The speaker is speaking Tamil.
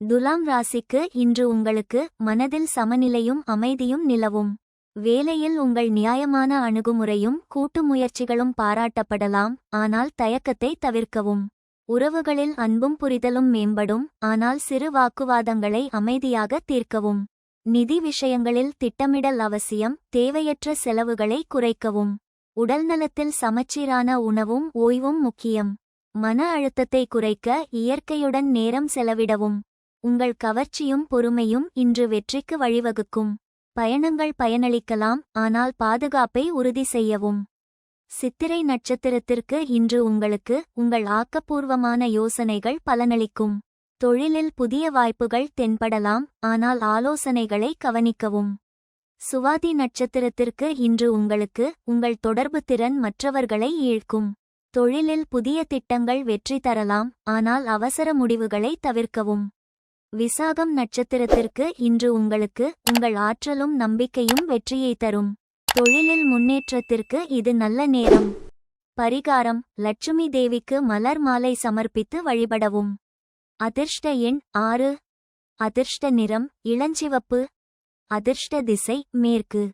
துலாம் ராசிக்கு இன்று உங்களுக்கு மனதில் சமநிலையும் அமைதியும் நிலவும். வேலையில் உங்கள் நியாயமான அணுகுமுறையும் கூட்டு முயற்சிகளும் பாராட்டப்படலாம், ஆனால் தயக்கத்தை தவிர்க்கவும். உறவுகளில் அன்பும் புரிதலும் மேம்படும், ஆனால் சிறு வாக்குவாதங்களை அமைதியாக தீர்க்கவும். நிதி விஷயங்களில் திட்டமிடல் அவசியம், தேவையற்ற செலவுகளை குறைக்கவும். உடல்நலத்தில் சமச்சீரான உணவும் ஓய்வும் முக்கியம். மன அழுத்தத்தை குறைக்க இயற்கையுடன் நேரம் செலவிடவும். உங்கள் கவர்ச்சியும் பொறுமையும் இன்று வெற்றிக்கு வழிவகுக்கும். பயணங்கள் பயனளிக்கலாம், ஆனால் பாதுகாப்பை உறுதி செய்யவும். சித்திரை நட்சத்திரத்திற்கு இன்று உங்களுக்கு உங்கள் ஆக்கப்பூர்வமான யோசனைகள் பலனளிக்கும். தொழிலில் புதிய வாய்ப்புகள் தென்படலாம், ஆனால் ஆலோசனைகளை கவனிக்கவும். சுவாதி நட்சத்திரத்திற்கு இன்று உங்களுக்கு உங்கள் தொடர்பு திறன் மற்றவர்களை ஈர்க்கும். தொழிலில் புதிய திட்டங்கள் வெற்றி தரலாம், ஆனால் அவசர முடிவுகளை தவிர்க்கவும். விசாகம் நட்சத்திரத்திற்கு இன்று உங்களுக்கு உங்கள் ஆற்றலும் நம்பிக்கையும் வெற்றியை தரும். தொழிலில் முன்னேற்றத்திற்கு இது நல்ல நேரம். பரிகாரம்: லட்சுமி தேவிக்கு மலர் மாலை சமர்ப்பித்து வழிபடவும். அதிர்ஷ்ட எண் 6. அதிர்ஷ்ட நிறம் இளஞ்சிவப்பு. அதிர்ஷ்ட திசை மேற்கு.